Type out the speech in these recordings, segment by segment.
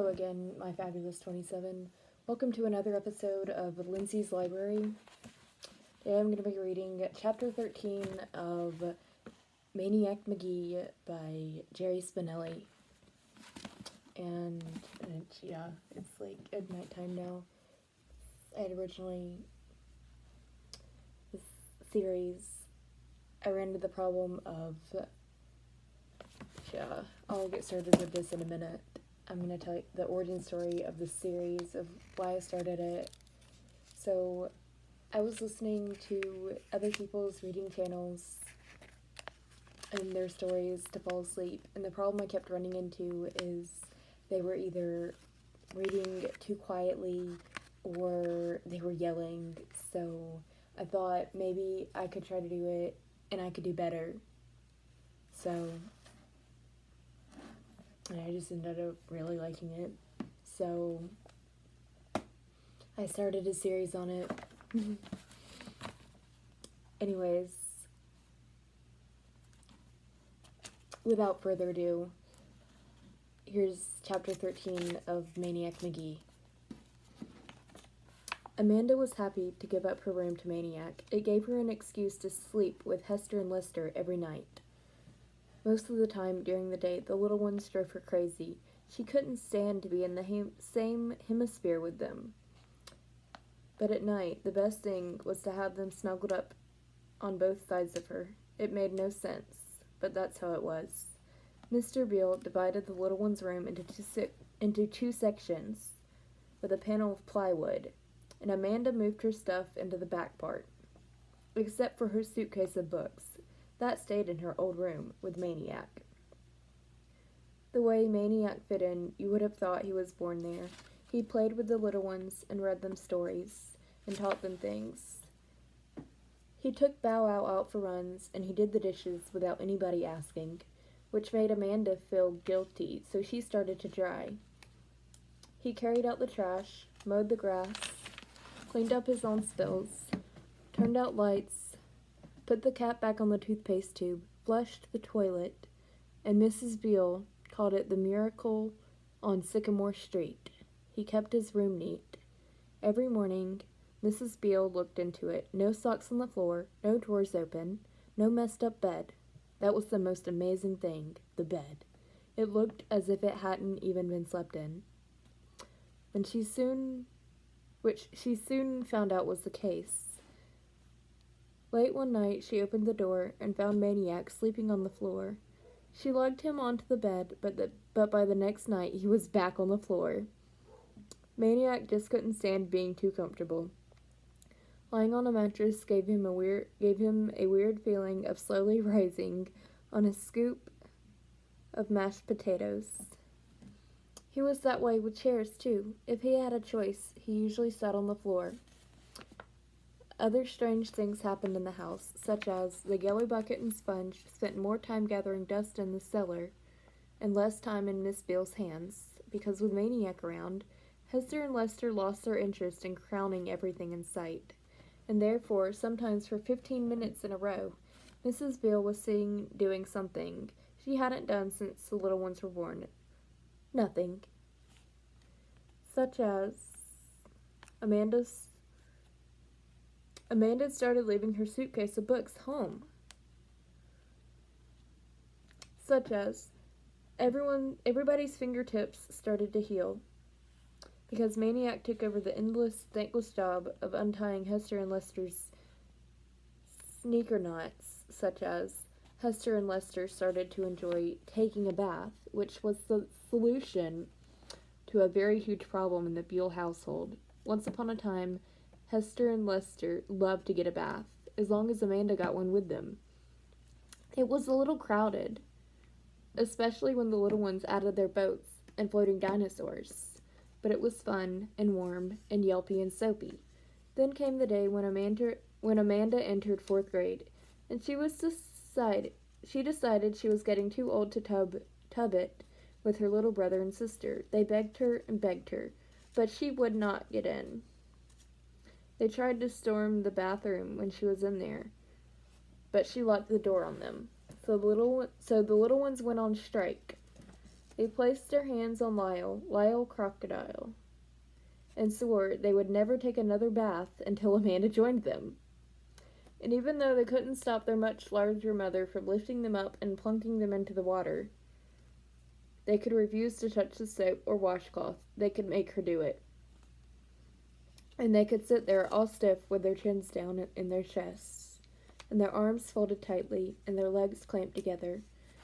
again, my fabulous 27. Welcome to another episode of Lindsay's Library. Today I'm going to be reading Chapter 13 of Maniac Magee by Jerry Spinelli. And it's like at nighttime now. I had originally, this series, I ran into the problem of, I'll get started with this in a minute. I'm going to tell you the origin story of the series, of why I started it. So, I was listening to other people's reading channels and their stories to fall asleep, and the problem I kept running into is they were either reading too quietly or they were yelling, so I thought maybe I could try to do it and I could do better. So and I just ended up really liking it. So I started a series on it. Anyways, without further ado, here's chapter 13 of Maniac Magee. Amanda was happy to give up her room to Maniac. It gave her an excuse to sleep with Hester and Lester every night. Most of the time during the day, the little ones drove her crazy. She couldn't stand to be in the same hemisphere with them. But at night, the best thing was to have them snuggled up on both sides of her. It made no sense, but that's how it was. Mr. Beale divided the little one's room into two sections with a panel of plywood, and Amanda moved her stuff into the back part, except for her suitcase of books. That stayed in her old room with Maniac. The way Maniac fit in, you would have thought he was born there. He played with the little ones and read them stories and taught them things. He took Bow Wow out for runs, and he did the dishes without anybody asking, which made Amanda feel guilty, so she started to try. He carried out the trash, mowed the grass, cleaned up his own spills, turned out lights, put the cap back on the toothpaste tube, flushed the toilet, and Mrs. Beale called it the miracle on Sycamore Street. He kept his room neat. Every morning, Mrs. Beale looked into it. No socks on the floor, no drawers open, no messed up bed. That was the most amazing thing, the bed. It looked as if it hadn't even been slept in. Which she soon found out was the case. Late one night, she opened the door and found Maniac sleeping on the floor. She lugged him onto the bed, but by the next night, he was back on the floor. Maniac just couldn't stand being too comfortable. Lying on a mattress gave him a weird feeling of slowly rising on a scoop of mashed potatoes. He was that way with chairs, too. If he had a choice, he usually sat on the floor. Other strange things happened in the house, such as the yellow bucket and sponge spent more time gathering dust in the cellar and less time in Miss Beale's hands, because with Maniac around, Hester and Lester lost their interest in crowning everything in sight, and therefore, sometimes for 15 minutes in a row, Mrs. Beale was sitting doing something she hadn't done since the little ones were born. Nothing. Such as Amanda started leaving her suitcase of books home. Such as everybody's fingertips started to heal, because Maniac took over the endless, thankless job of untying Hester and Lester's sneaker knots, such as Hester and Lester started to enjoy taking a bath, which was the solution to a very huge problem in the Beale household. Once upon a time, Hester and Lester loved to get a bath, as long as Amanda got one with them. It was a little crowded, especially when the little ones added their boats and floating dinosaurs, but it was fun and warm and yelpy and soapy. Then came the day when Amanda entered 4th grade, and she decided she was getting too old to tub it with her little brother and sister. They begged her and begged her, but she would not get in. They tried to storm the bathroom when she was in there, but she locked the door on them. So the little ones went on strike. They placed their hands on Lyle Crocodile, and swore they would never take another bath until Amanda joined them. And even though they couldn't stop their much larger mother from lifting them up and plunking them into the water, they could refuse to touch the soap or washcloth. They could make her do it. And they could sit there all stiff with their chins down in their chests, and their arms folded tightly, and their legs clamped together.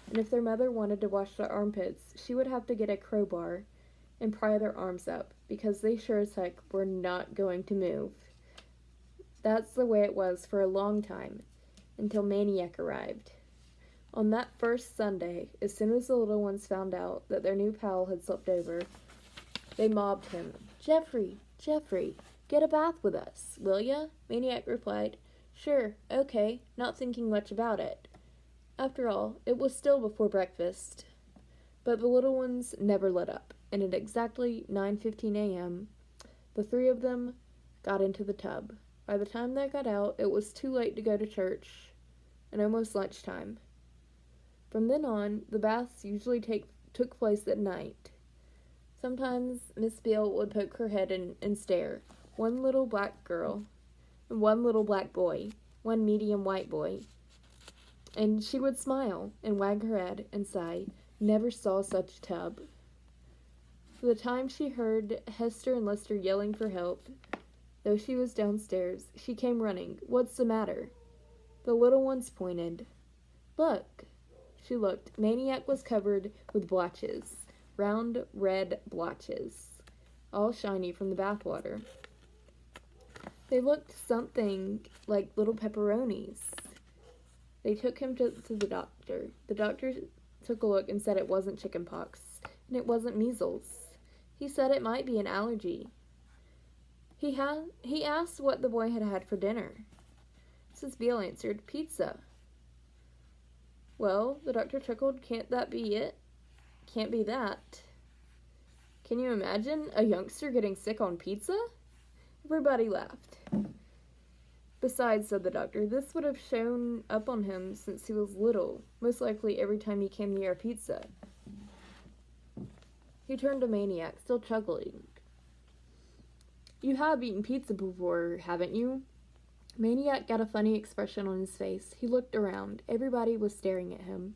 And if their mother wanted to wash their armpits, she would have to get a crowbar and pry their arms up, because they sure as heck were not going to move. That's the way it was for a long time, until Maniac arrived. On that first Sunday, as soon as the little ones found out that their new pal had slept over, they mobbed him. Jeffrey, get a bath with us, will ya? Maniac replied, Sure, okay, not thinking much about it. After all, it was still before breakfast. But the little ones never let up, and at exactly 9:15 a.m., the three of them got into the tub. By the time they got out, it was too late to go to church, and almost lunchtime. From then on, the baths usually took place at night. Sometimes Miss Beale would poke her head and stare. One little black girl, and one little black boy, one medium white boy. And she would smile and wag her head and sigh, Never saw such a tub. For the time she heard Hester and Lester yelling for help, though she was downstairs, she came running. What's the matter? The little ones pointed. Look. She looked. Maniac was covered with blotches, round red blotches, all shiny from the bathwater. They looked something like little pepperonis. They took him to the doctor. The doctor took a look and said it wasn't chicken pox, and it wasn't measles. He said it might be an allergy. He asked what the boy had had for dinner. Mrs. Beale answered, Pizza. Well, the doctor chuckled, Can't that be it? Can't be that. Can you imagine a youngster getting sick on pizza? Everybody laughed. Besides, said the doctor, this would have shown up on him since he was little, most likely every time he came near a pizza. He turned to Maniac, still chuckling. You have eaten pizza before, haven't you? Maniac got a funny expression on his face. He looked around. Everybody was staring at him.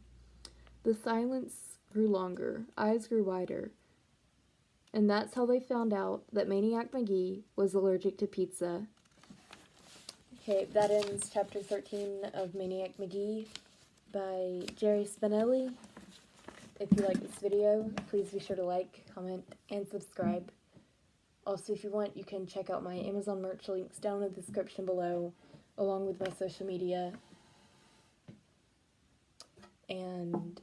The silence grew longer. Eyes grew wider. And that's how they found out that Maniac Magee was allergic to pizza. Okay, that ends chapter 13 of Maniac Magee by Jerry Spinelli. If you like this video, please be sure to like, comment, and subscribe. Also, if you want, you can check out my Amazon merch links down in the description below, along with my social media. And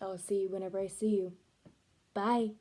I'll see you whenever I see you. Bye!